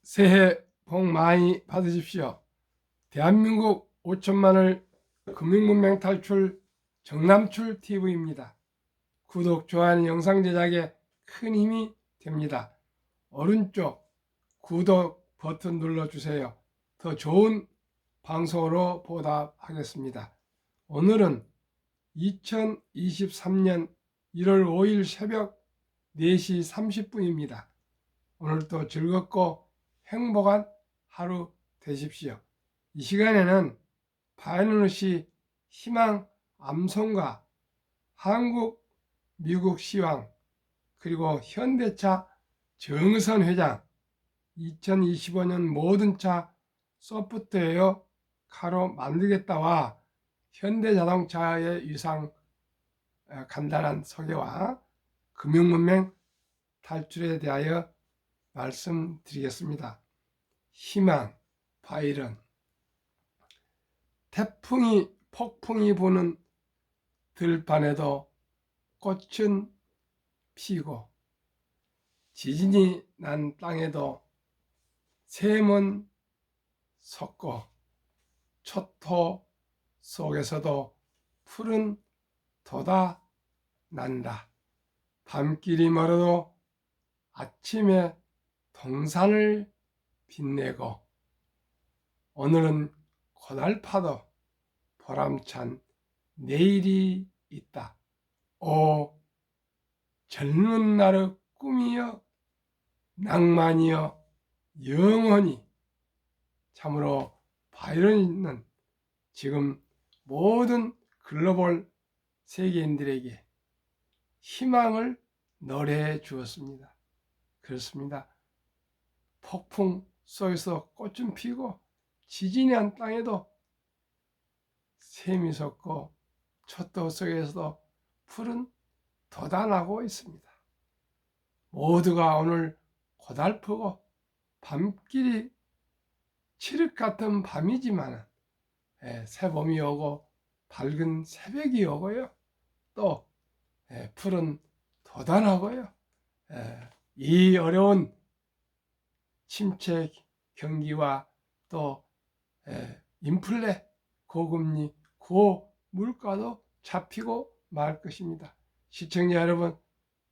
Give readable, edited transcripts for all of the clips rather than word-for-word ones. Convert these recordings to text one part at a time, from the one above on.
새해 복 많이 받으십시오. 대한민국 5천만을 금융문맹 탈출 정남출 TV입니다. 구독, 좋아요는 영상 제작에 큰 힘이 됩니다. 오른쪽 구독 버튼 눌러주세요. 더 좋은 방송으로 보답하겠습니다. 오늘은 2023년 1월 5일 새벽 4시 30분입니다. 오늘도 즐겁고 행복한 하루 되십시오. 이 시간에는 바이오니시 희망 암송가, 한국 미국 시황, 그리고 현대차 정의선 회장, 2025년 모든 차 소프트웨어 카로 만들겠다와 현대자동차의 위상 간단한 소개와 금융문맹 탈출에 대하여 말씀드리겠습니다. 희망, 바이런. 폭풍이 부는 들판에도 꽃은 피고, 지진이 난 땅에도 샘은 솟고, 초토 속에서도 푸른 돋아난다. 밤길이 멀어도 아침에 동산을 빛내고, 오늘은 고달파도 보람찬 내일이 있다. 오 젊은 날의 꿈이여, 낭만이여, 영원히. 참으로 바이런은 지금 모든 글로벌 세계인들에게 희망을 노래해 주었습니다. 그렇습니다. 폭풍 속에서 꽃은 피고, 지진이 난 땅에도 샘이 솟고, 초토 속에서도 푸른 돋아나고 있습니다. 모두가 오늘 고달프고 밤길이 칠흑 같은 밤이지만 새봄이 오고 밝은 새벽이 오고요. 또 푸른 돋아나고요. 이 어려운 침체 경기와 또 인플레, 고금리, 고물가도 잡히고 말 것입니다. 시청자 여러분,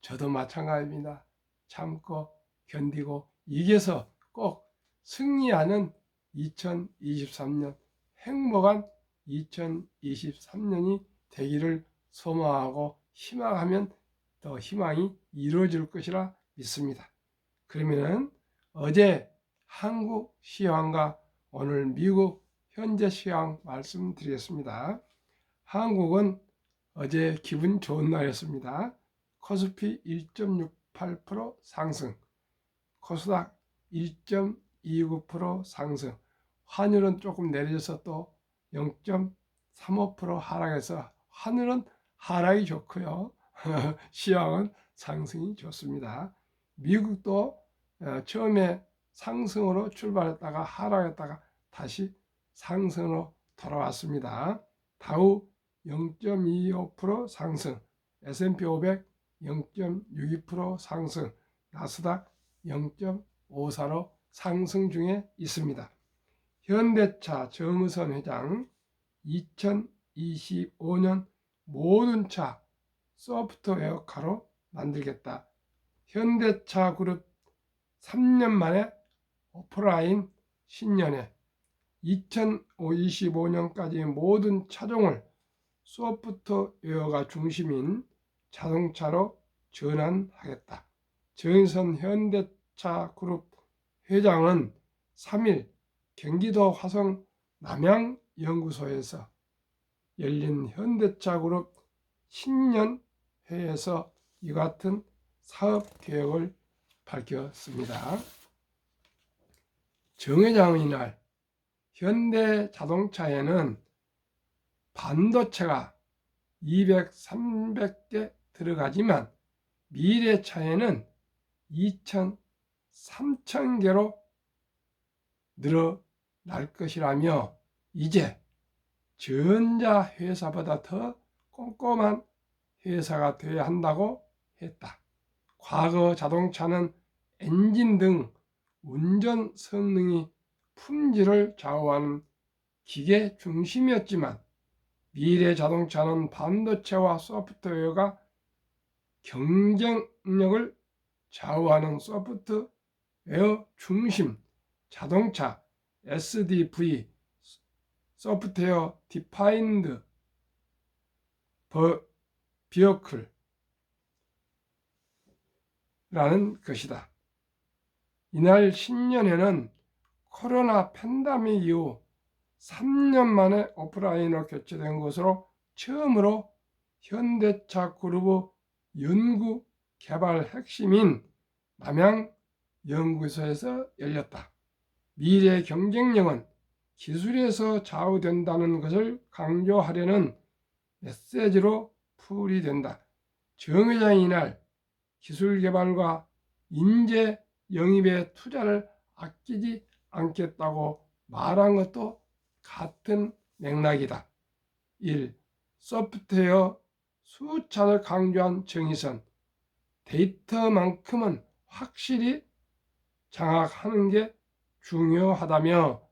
저도 마찬가지입니다. 참고 견디고 이겨서 꼭 승리하는 2023년, 행복한 2023년이 되기를 소망하고 희망하면 더 희망이 이루어질 것이라 믿습니다. 그러면은 어제 한국 시황과 오늘 미국 현재 시황 말씀드리겠습니다. 한국은 어제 기분 좋은 날이었습니다. 코스피 1.68% 상승, 코스닥 1.29% 상승, 환율은 조금 내려져서 또 0.35% 하락해서 환율은 하락이 좋고요. 시황은 상승이 좋습니다. 미국도 처음에 상승으로 출발했다가 하락했다가 다시 상승으로 돌아왔습니다. 다우 0.25% 상승, S&P 500 0.62% 상승, 나스닥 0.54로 상승 중에 있습니다. 현대차 정의선 회장 2025년 모든 차 소프트웨어카로 만들겠다. 현대차 그룹 3년 만에 오프라인 신년회 2025년까지 모든 차종을 소프트웨어가 중심인 자동차로 전환하겠다. 정의선 현대차 그룹 회장은 3일 경기도 화성 남양연구소에서 열린 현대차 그룹 신년회에서 이 같은 사업 계획을 밝혔습니다. 정 회장은 이날 현대자동차에는 반도체가 200, 300개 들어가지만 미래차에는 2,000, 3,000개로 늘어날 것이라며 이제 전자회사보다 더 꼼꼼한 회사가 되어야 한다고 했다. 과거 자동차는 엔진 등 운전 성능이 품질을 좌우하는 기계 중심이었지만 미래 자동차는 반도체와 소프트웨어가 경쟁력을 좌우하는 소프트웨어 중심 자동차 SDV 소프트웨어 디파인드 비어클 라는 것이다. 이날 신년회는 코로나 팬데믹 이후 3년 만에 오프라인으로 개최된 것으로 처음으로 현대차 그룹의 연구 개발 핵심인 남양 연구소에서 열렸다. 미래 경쟁력은 기술에서 좌우된다는 것을 강조하려는 메시지로 풀이된다. 정 회장이 이날 기술 개발과 인재 영입에 투자를 아끼지 않겠다고 말한 것도 같은 맥락이다. 1. 소프트웨어 수차를 강조한 정의선. 데이터만큼은 확실히 장악하는 게 중요하다며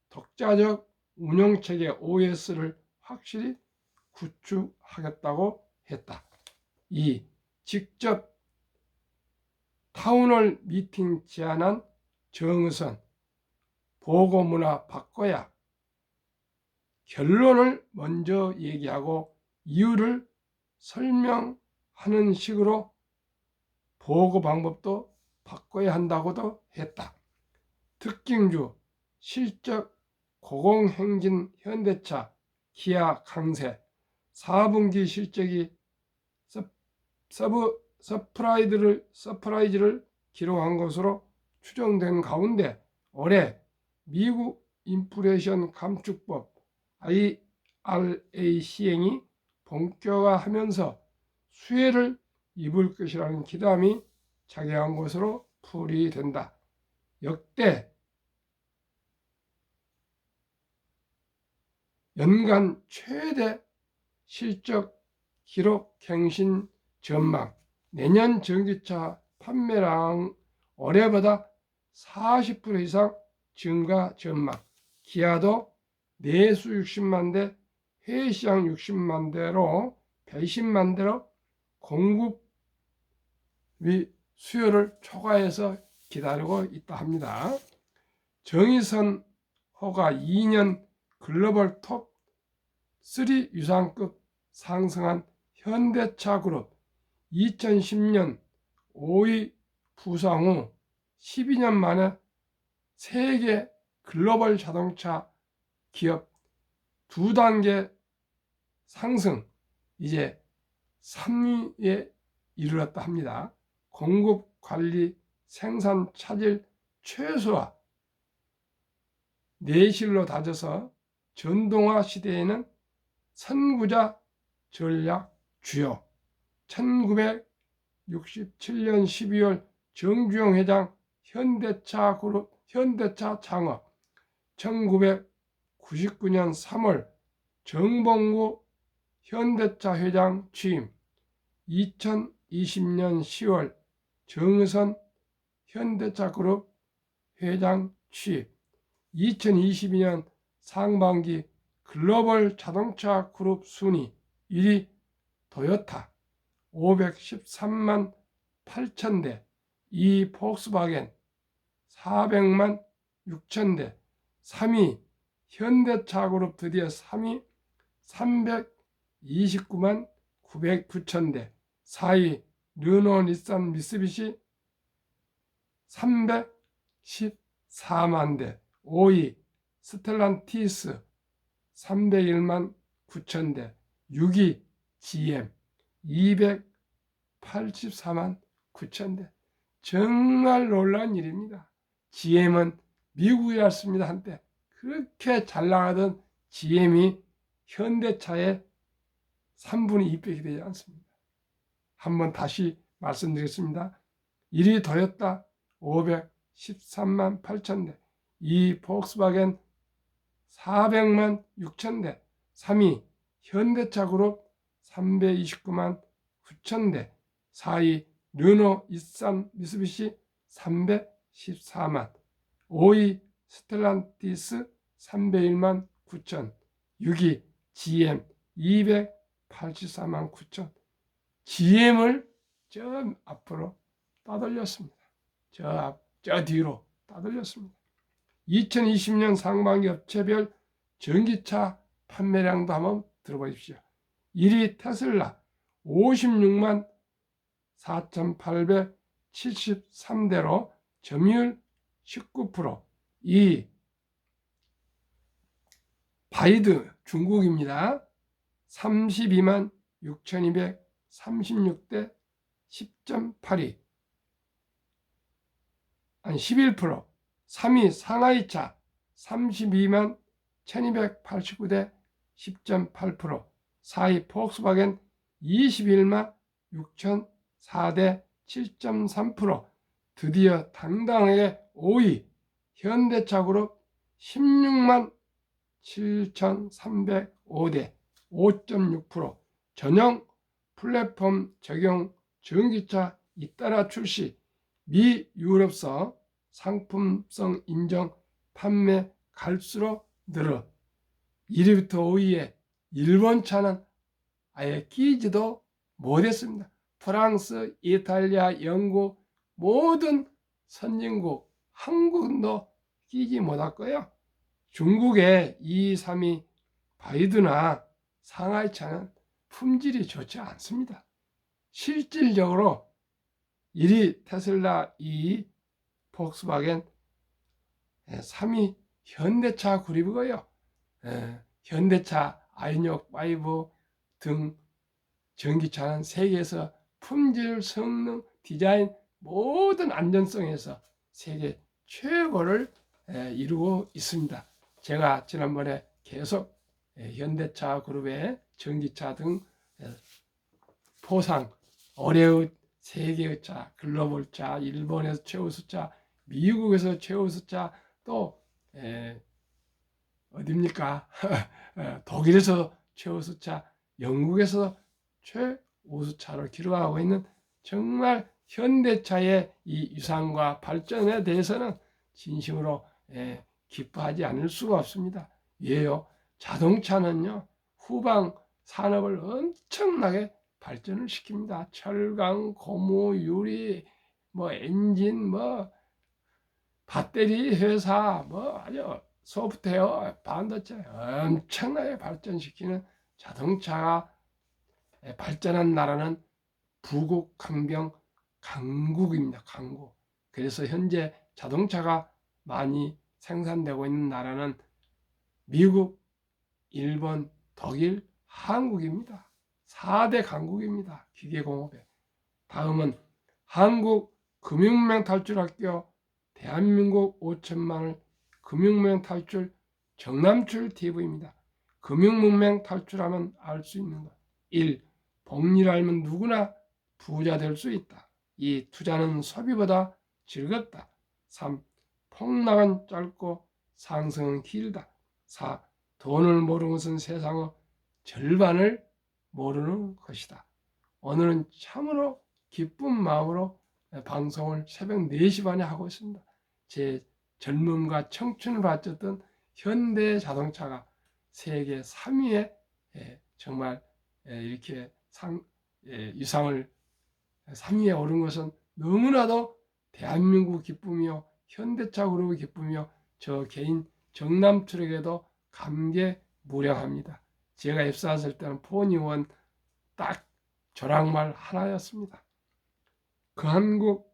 독자적 운영체계 OS를 확실히 구축하겠다고 했다. 2. 직접 타운홀 미팅 제안한 정의선. 보고 문화 바꿔야 결론을 먼저 얘기하고 이유를 설명하는 식으로 보고 방법도 바꿔야 한다고도 했다. 특징주 실적 고공행진 현대차 기아 강세 4분기 실적이 서프라이즈를 기록한 것으로 추정된 가운데 올해 미국 인플레이션 감축법 IRA 시행이 본격화하면서 수혜를 입을 것이라는 기대감이 작용한 것으로 풀이된다. 역대 연간 최대 실적 기록 갱신 전망. 내년 전기차 판매량 올해보다 40% 이상 증가 전망. 기아도 내수 60만 대, 해외 시장 60만 대로 110만 대로 공급 수요를 초과해서 기다리고 있다 합니다. 정의선 호가 2년 글로벌 톱3 유상급 상승한 현대차그룹 2010년 5위 부상 후 12년 만에 세계 글로벌 자동차 기업 2단계 상승, 이제 3위에 이르렀다 합니다. 공급 관리 생산 차질 최소화, 내실로 다져서 전동화 시대에는 선구자 전략 주요. 1967년 12월 정주영 회장 현대차 그룹 현대차 창업, 1999년 3월 정봉구 현대차 회장 취임, 2020년 10월 정의선 현대차 그룹 회장 취임, 2022년 상반기 글로벌 자동차 그룹 순위 1위 토요타 513만 8천 대, 2위 폭스바겐 400만 6천 대, 3위 현대차그룹 드디어 3위 329만 9천 대, 4위 르노 닛산 미쓰비시 314만 대, 5위 스텔란티스 301만 9천 대, 6위 GM 284만 9천 대. 정말 놀라운 일입니다. GM은 미국이었습니다. 한때 그렇게 잘 나가던 GM이 현대차의 3분의 2팩이 되지 않습니다. 한번 다시 말씀드리겠습니다. 1위 토요타 513만 8천 대, 2위 폭스바겐 400만 6천 대, 3위 현대차 그룹 329만 9천 대, 4위 르노 닛산 미쓰비시 314만 5위 스텔란티스 301만 9천, 6위 GM 284만 9천. GM을 저 앞으로 따돌렸습니다. 저 뒤로 따돌렸습니다. 2020년 상반기 업체별 전기차 판매량도 한번 들어보십시오. 1위 테슬라 56만 4,873대로 점유율 19%. 2위 바이드 중국입니다. 32만 6,236대 10.82, 아니 11%. 3위 상하이차 32만 1289대 10.8%. 4위 폭스바겐 21만 6,004대 7.3%. 드디어 당당하게 5위 현대차그룹 16만 7,305대 5.6%. 전용 플랫폼 적용 전기차 잇따라 출시. 미 유럽서 상품성 인정 판매 갈수록 늘어. 1위부터 5위에 일본 차는 아예 끼지도 못했습니다. 프랑스, 이탈리아, 영국 모든 선진국, 한국도 끼지 못했고요. 중국의 2위, 3위 바이두나 상하이차는 품질이 좋지 않습니다. 실질적으로 1위 테슬라, 2위 폭스바겐, 3위 현대차 그룹이고요. 현대차, 아이닉5 등 전기차는 세계에서 품질, 성능, 디자인 모든 안전성에서 세계 최고를 이루고 있습니다. 제가 지난번에 계속 현대차 그룹의 전기차 등 포상, 올해의 세계의 차, 글로벌 차, 일본에서 최우수 차, 미국에서 최우수 차, 또 어딥니까? 독일에서 최우수 차, 영국에서 최우수 차를 기록하고 있는 정말 현대차의 이 유산과 발전에 대해서는 진심으로 기뻐하지 않을 수가 없습니다. 왜요? 자동차는요, 후방 산업을 엄청나게 발전을 시킵니다. 철강, 고무, 유리, 엔진, 배터리 회사, 아주 소프트웨어, 반도체 엄청나게 발전시키는 자동차가 발전한 나라는 부국, 강병, 강국입니다. 강국. 그래서 현재 자동차가 많이 생산되고 있는 나라는 미국, 일본, 독일, 한국입니다. 4대 강국입니다. 기계공업에. 다음은 한국 금융문맹 탈출학교 대한민국 5천만을 금융문맹 탈출 정남출 TV입니다. 금융문맹 탈출하면 알 수 있는 것. 1. 복리를 알면 누구나 부자 될 수 있다. 2. 투자는 소비보다 즐겁다. 3. 폭락은 짧고 상승은 길다. 4. 돈을 모르는 것은 세상의 절반을 모르는 것이다. 오늘은 참으로 기쁜 마음으로 방송을 새벽 4시 반에 하고 있습니다. 제 젊음과 청춘을 바쳤던 현대 자동차가 세계 3위에 정말 이렇게 유상을 3위에 오른 것은 너무나도 대한민국 기쁨이요, 현대차 그룹의 기쁨이요, 저 개인 정남출에게도 감개무량합니다. 제가 입사했을 때는 포니원 딱 조랑말 하나였습니다. 그 한국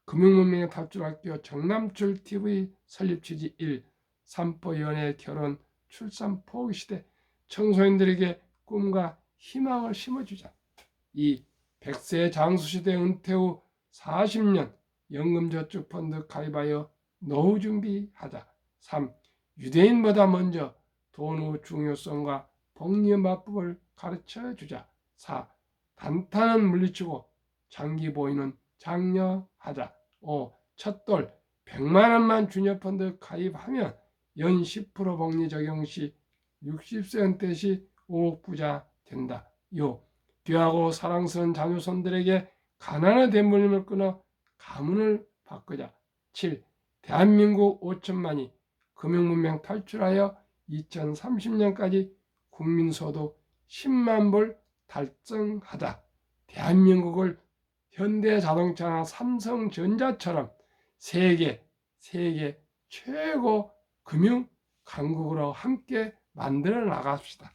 금융문맹의 탈출학교 정남출 TV 설립 취지 1. 산포 연애 결혼 출산 포기 시대 청소년들에게 꿈과 희망을 심어주자. 2. 100세 장수시대 은퇴 후 40년 연금저축펀드 가입하여 노후 준비하자. 3. 유대인보다 먼저 돈의 중요성과 복리의 맞법을 가르쳐주자. 4. 단타는 물리치고 장기 보이는 장려하자. 5. 첫돌 100만원만 주녀펀드 가입하면 연 10% 복리 적용 시 60세 은퇴 시 5억 부자 된다. 6. 귀하고 사랑스러운 자녀손들에게 가난의 대물림을 끊어 가문을 바꾸자. 7. 대한민국 5천만이 금융문명 탈출하여 2030년까지 국민소득 10만 불 달성하다. 대한민국을 현대자동차나 삼성전자처럼 세계 최고 금융 강국으로 함께 만들어 나갑시다.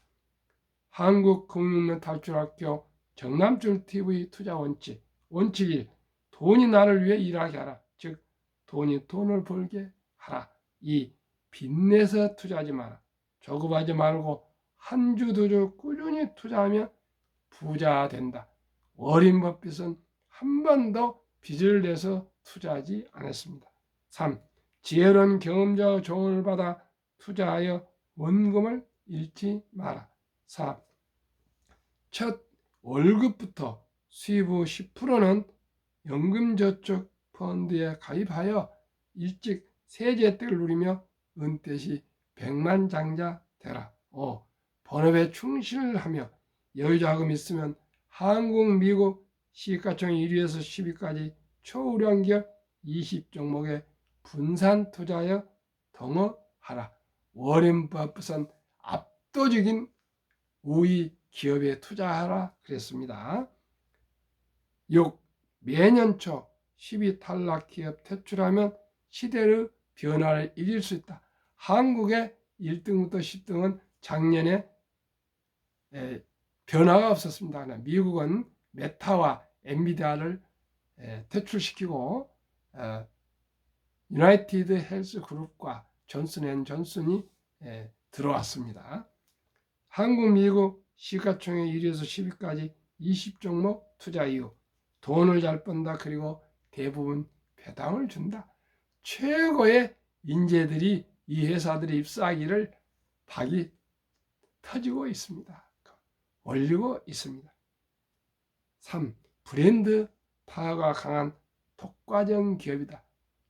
한국금융문 탈출학교 정남준TV 투자 원칙 1. 돈이 나를 위해 일하게 하라. 즉 돈이 돈을 벌게 하라. 2. 빚내서 투자하지 마라. 조급하지 말고 한 주 두 주 꾸준히 투자하면 부자 된다. 워렌 버핏은 한 번도 빚을 내서 투자하지 않았습니다. 3. 지혜로운 경험자의 조언을 받아 투자하여 원금을 잃지 마라. 4. 첫 월급부터 수입 후 10%는 연금저축 펀드에 가입하여 일찍 세제 혜택을 누리며 은퇴 시 백만장자 되라. 5. 본업에 충실하며 여유자금 있으면 한국, 미국 시가총 1위에서 10위까지 초우량 기업 20종목에 분산 투자하여 동업하라. 워렌 버핏은 압도적인 우위 기업에 투자하라 그랬습니다. 6. 매년 초 10위 탈락 기업 퇴출하면 시대의 변화를 이길 수 있다. 한국의 1등부터 10등은 작년에 변화가 없었습니다. 미국은 메타와 엔비디아를 퇴출시키고 유나이티드 헬스 그룹과 존슨앤존슨이 들어왔습니다. 한국, 미국 시가총액 1위에서 10위까지 20종목 투자 이후 돈을 잘 번다. 그리고 대부분 배당을 준다. 최고의 인재들이 이 회사들이 입사하기를 박이 터지고 있습니다. 올리고 있습니다. 3. 브랜드 파워가 강한 독과점 기업이다.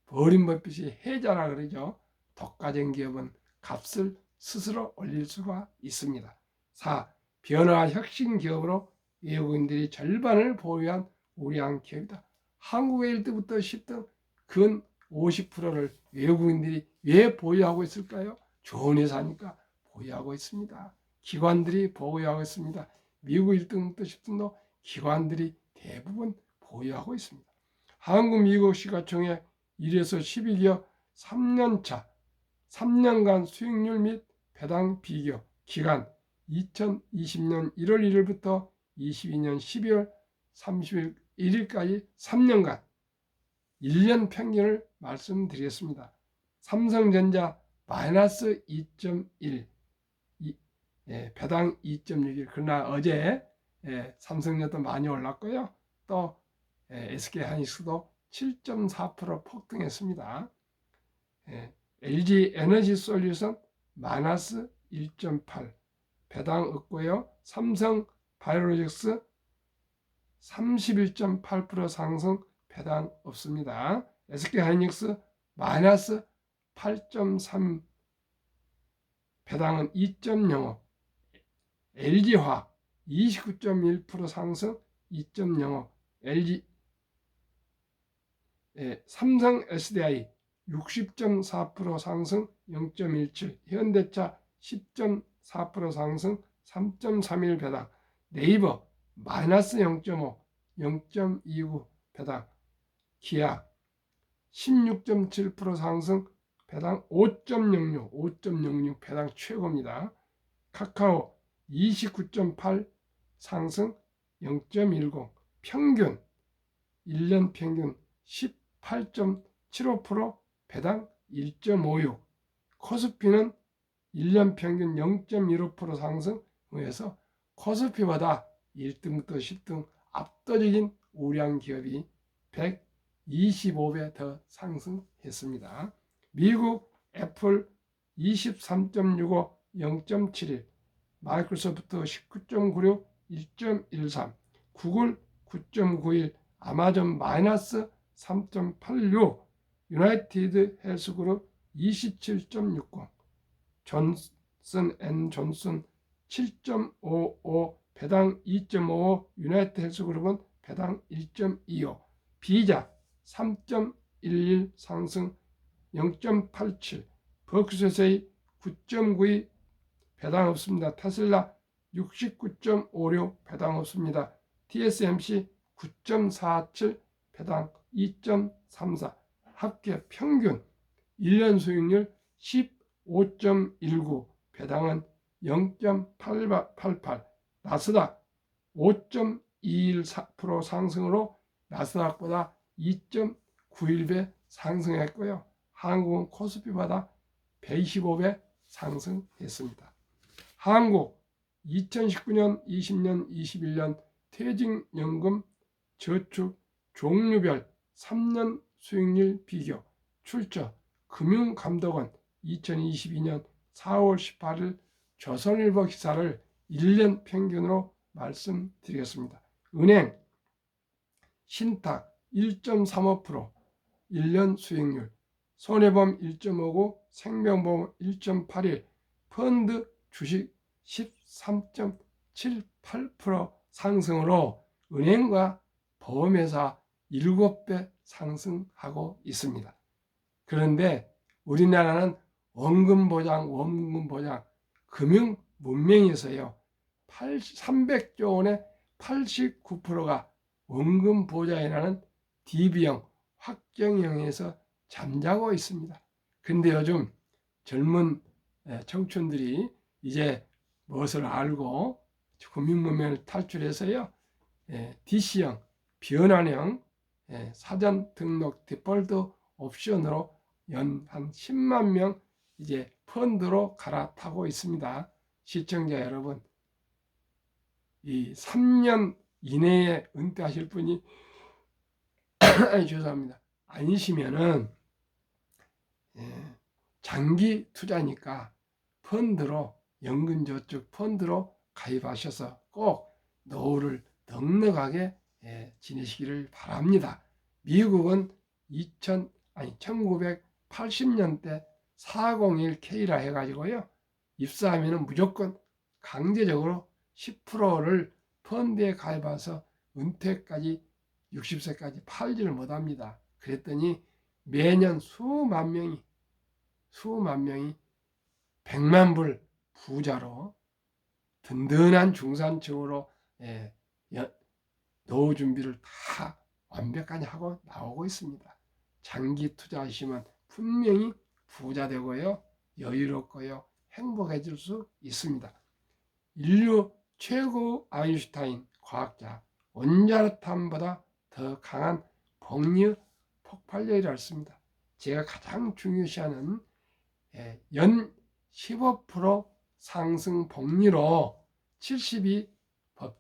워렌 버핏이 해자라 그러죠. 독과점 기업은 값을 스스로 올릴 수가 있습니다. 4. 변화 혁신 기업으로 외국인들이 절반을 보유한 우량한 기업이다. 한국의 1등부터 10등 근 50%를 외국인들이 왜 보유하고 있을까요? 좋은 회사니까 보유하고 있습니다. 기관들이 보유하고 있습니다. 미국 1등부터 10등도 기관들이 대부분 보유하고 있습니다. 한국, 미국 시가총액 1에서 12기업 3년간 수익률 및 배당 비교 기간 2020년 1월 1일부터 22년 12월 31일까지 3년간 1년 평균을 말씀드리겠습니다. 삼성전자 마이너스 2.1 배당 2.61 그러나 어제 삼성전자도 많이 올랐고요. 또 SK하이닉스도 7.4% 폭등했습니다. LG 에너지 솔루션 마이너스 1.8 배당 없고요. 삼성 바이오로직스 31.8% 상승 배당 없습니다. SK하이닉스 마이너스 8.3 배당은 2.05 LG화학 29.1% 상승 2.05 삼성 SDI 60.4% 상승 0.17 현대차 10.4% 상승 3.31 배당 네이버 마이너스 0.5 0.29 배당 기아 16.7% 상승 배당 5.06 배당 최고입니다. 카카오 29.8 상승 0.10 평균 1년 평균 18.75% 배당 1.56 코스피는 1년 평균 0.15% 상승해서 코스피보다 1등부터 10등 압도적인 우량 기업이 125배 더 상승했습니다. 미국 애플 23.65 0.71 마이크로소프트 19.96 1.13 구글 9.91 아마존 마이너스 3.86 유나이티드 헬스그룹 27.60 존슨앤존슨 7.55 배당 2.55 유나이티드 헬스그룹은 배당 1.25 비자 3.11 상승 0.87, 버크셔스의 9.92 배당 없습니다. 테슬라 69.56 배당 없습니다. TSMC 9.47 배당 2.34, 합계 평균 1년 수익률 15.19, 배당은 0.88, 나스닥 5.21% 상승으로 나스닥보다 2.91배 상승했고요. 한국은 코스피보다 125배 상승했습니다. 한국 2019년, 20년, 21년 퇴직연금 저축 종류별 3년 수익률 비교 출처 금융감독원 2022년 4월 18일 조선일보 기사를 1년 평균으로 말씀드리겠습니다. 은행 신탁 1.35% 1년 수익률, 손해보험 1.59, 생명보험 1.81, 펀드 주식 13.78% 상승으로 은행과 보험회사 7배 상승하고 있습니다. 그런데 우리나라는 원금보장 금융문명에서요 300조 원의 89%가 원금보장이라는 DB형 확정형에서 잠자고 있습니다. 근데 요즘 젊은 청춘들이 이제 무엇을 알고 금융문명을 탈출해서요 DC형 변환형 사전 등록 디폴트 옵션으로 연 한 10만 명 이제 펀드로 갈아타고 있습니다. 시청자 여러분, 이 3년 이내에 은퇴하실 분이 죄송합니다. 아니시면은 장기 투자니까 펀드로 연금저축 펀드로 가입하셔서 꼭 노후를 넉넉하게 지내시기를 바랍니다. 미국은 1980년대 401K라 해가지고요 입사하면 무조건 강제적으로 10%를 펀드에 가입해서 은퇴까지 60세까지 팔지를 못합니다. 그랬더니 매년 수만 명이 100만 불 부자로 든든한 중산층으로 노후 준비를 다 완벽하게 하고 나오고 있습니다. 장기 투자하시면 분명히 부자 되고요 여유롭고요 행복해질 수 있습니다. 인류 최고 아인슈타인 과학자 원자력탄보다 더 강한 복리 폭발력이라 했습니다. 제가 가장 중요시하는 연 15% 상승 복리로 72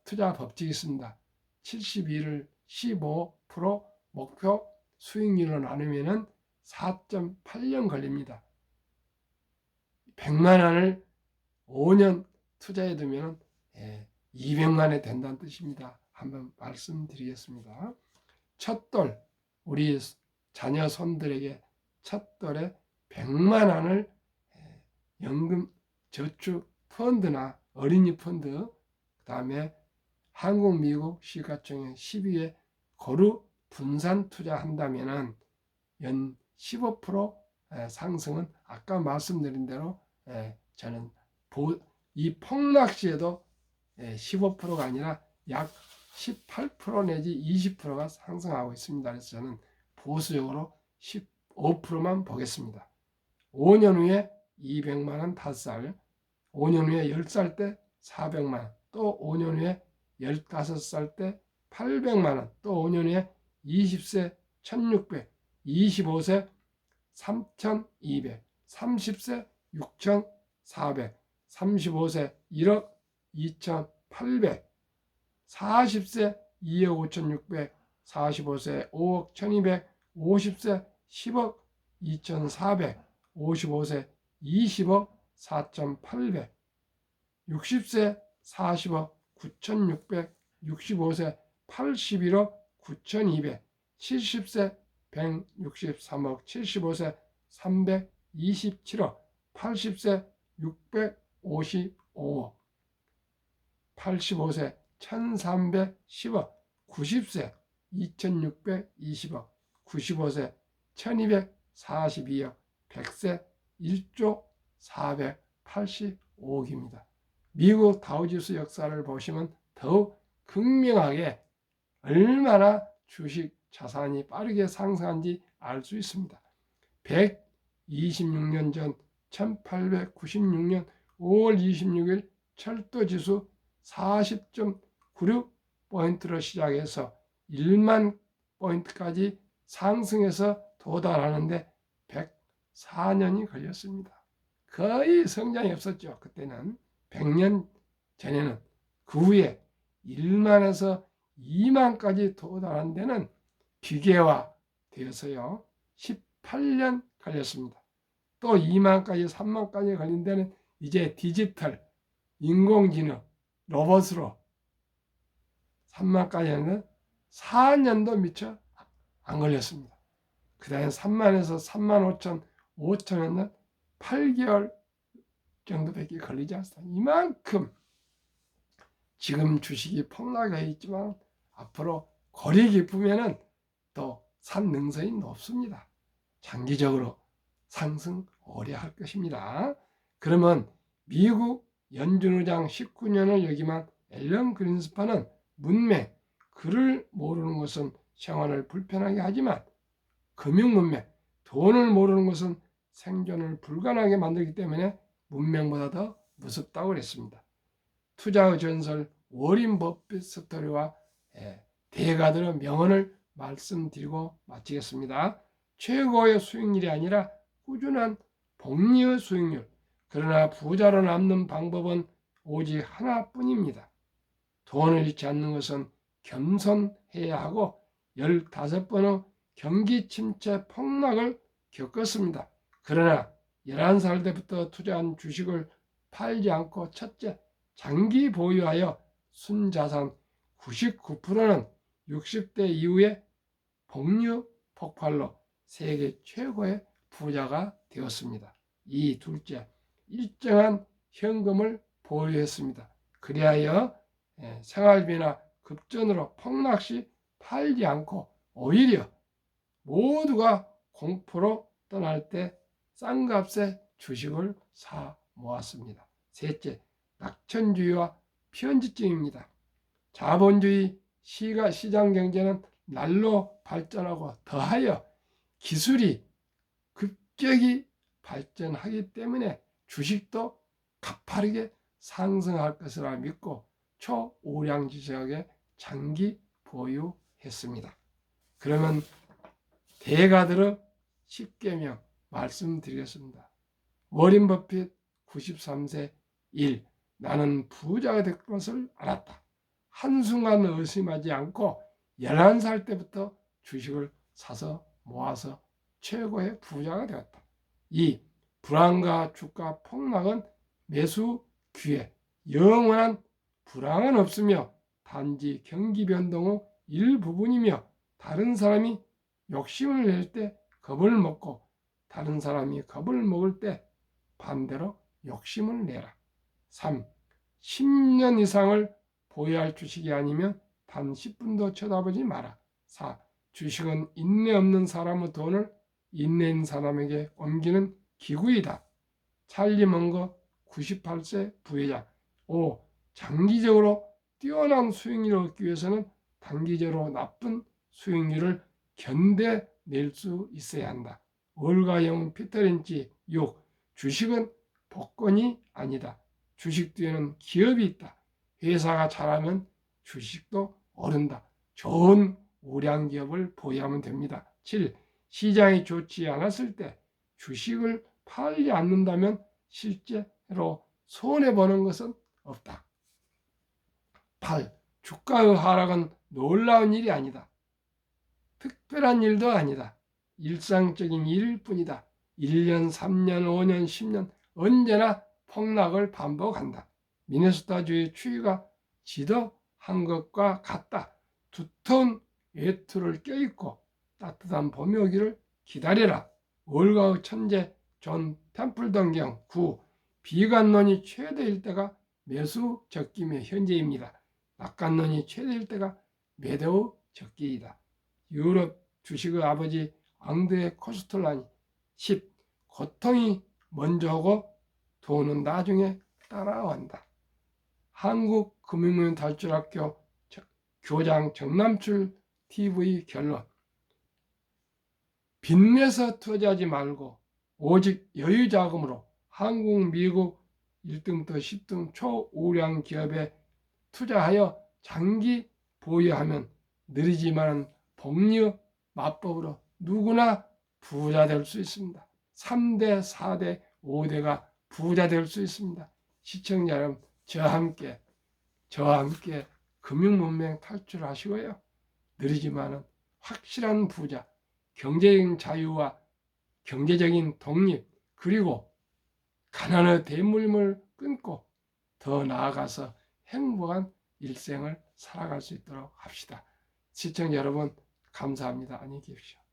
투자 법칙이 있습니다. 72를 15% 목표 수익률로 나누면 4.8년 걸립니다. 100만 원을 5년 투자해 두면 200만 원이 된다는 뜻입니다. 한번 말씀드리겠습니다. 첫돌, 우리 자녀 손들에게 첫돌에 100만 원을 연금 저축 펀드나 어린이 펀드, 그 다음에 한국, 미국 시가총액 10위에 고루 분산 투자한다면 연 15% 상승은 아까 말씀드린 대로 저는 이 폭락시에도 15%가 아니라 약 18% 내지 20%가 상승하고 있습니다. 그래서 저는 보수적으로 15%만 보겠습니다. 5년 후에 200만 원 5살, 5년 후에 10살 때 400만 원, 또 5년 후에 15살 때 800만 원, 또 5년 후에 20세 1600, 25세 3200, 30세 6400, 35세 1억 2800, 40세 2억 5600, 45세 5억 1200, 50세 10억 2400, 55세 20억 4800, 60세 40억 9600, 65세 81억 9200, 70세 163억, 75세 327억, 80세 655억, 85세 1310억, 90세 2620억, 95세 1242억, 100세 1조 485억입니다. 미국 다우지수 역사를 보시면 더욱 극명하게 얼마나 주식 자산이 빠르게 상승한지 알 수 있습니다. 126년 전 1896년 5월 26일 철도지수 40.96포인트로 시작해서 1만 포인트까지 상승해서 도달하는데 104년이 걸렸습니다. 거의 성장이 없었죠. 그때는 100년 전에는. 그 후에 1만에서 2만까지 도달한 데는 기계화 되어서요 18년 걸렸습니다. 또 2만까지 3만까지 걸린 데는 이제 디지털, 인공지능, 로봇으로 3만까지 하는 4년도 미처 안 걸렸습니다. 그 다음에 3만에서 3만 5천, 5천에는 8개월 정도밖에 걸리지 않습니다. 이만큼 지금 주식이 폭락해 있지만 앞으로 거리 깊으면은 또 산 능선이 높습니다. 장기적으로 상승 오래 할 것입니다. 그러면 미국 연준의장 19년을 역임한 앨런 그린스판은 문맹, 글을 모르는 것은 생활을 불편하게 하지만 금융 문맹, 돈을 모르는 것은 생존을 불가능하게 만들기 때문에 문맹보다 더 무섭다고 그랬습니다. 투자의 전설 워린 버핏 스토리와 대가들의 명언을 말씀드리고 마치겠습니다. 최고의 수익률이 아니라 꾸준한 복리의 수익률, 그러나 부자로 남는 방법은 오직 하나뿐입니다. 돈을 잃지 않는 것은 겸손해야 하고 15번의 경기 침체 폭락을 겪었습니다. 그러나 11살 때부터 투자한 주식을 팔지 않고 첫째, 장기 보유하여 순자산 99%는 60대 이후에 복류 폭발로 세계 최고의 부자가 되었습니다. 이 둘째, 일정한 현금을 보유했습니다. 그리하여 생활비나 급전으로 폭락 시 팔지 않고 오히려 모두가 공포로 떠날 때 싼 값에 주식을 사 모았습니다. 셋째, 낙천주의와 편집증입니다. 자본주의 시장 경제는 날로 발전하고 더하여 기술이 급격히 발전하기 때문에 주식도 가파르게 상승할 것이라 믿고 초우량지석에 장기 보유했습니다. 그러면 대가들의 10계명 말씀드리겠습니다. 워린 버핏 93세 1. 나는 부자가 될 것을 알았다. 한순간 의심하지 않고 11살 때부터 주식을 사서 모아서 최고의 부자가 되었다. 2. 불황과 주가 폭락은 매수 기회, 영원한 불황은 없으며 단지 경기 변동 후 일부분이며 다른 사람이 욕심을 낼 때 겁을 먹고 다른 사람이 겁을 먹을 때 반대로 욕심을 내라. 3. 10년 이상을 보유할 주식이 아니면 단 10분도 쳐다보지 마라. 4. 주식은 인내 없는 사람의 돈을 인내 있는 사람에게 옮기는 기구이다. 찰리 먼거 98세 부회장. 5. 장기적으로 뛰어난 수익률을 얻기 위해서는 단기적으로 나쁜 수익률을 견뎌낼 수 있어야 한다. 월가영 피터 린치. 6. 주식은 복권이 아니다. 주식 뒤에는 기업이 있다. 회사가 잘하면 주식도 오른다. 좋은 우량 기업을 보유하면 됩니다. 7. 시장이 좋지 않았을 때 주식을 팔지 않는다면 실제로 손해보는 것은 없다. 8. 주가의 하락은 놀라운 일이 아니다. 특별한 일도 아니다. 일상적인 일일 뿐이다. 1년, 3년, 5년, 10년 언제나 폭락을 반복한다. 미네소타주의 추위가 지도한 것과 같다. 두터운 외투를 껴입고 따뜻한 봄이 오기를 기다려라. 월가의 천재 존 템플던경 9. 비관론이 최대일 때가 매수 적기며 현재입니다. 낙관론이 최대일 때가 매도 적기이다. 유럽 주식의 아버지 앙드레 코스톨라니. 10. 고통이 먼저 오고 돈은 나중에 따라온다. 한국금융문탈출학교 교장 정남출 TV 결론. 빚내서 투자하지 말고 오직 여유자금으로 한국, 미국 1등부터 10등 초우량 기업에 투자하여 장기 보유하면 느리지만 복리 마법으로 누구나 부자 될 수 있습니다. 3대, 4대, 5대가 부자 될 수 있습니다. 시청자 여러분, 저와 함께 금융문맹 탈출하시고요. 느리지만 확실한 부자, 경제적인 자유와 경제적인 독립, 그리고 가난의 대물림을 끊고 더 나아가서 행복한 일생을 살아갈 수 있도록 합시다. 시청자 여러분, 감사합니다. 안녕히 계십시오.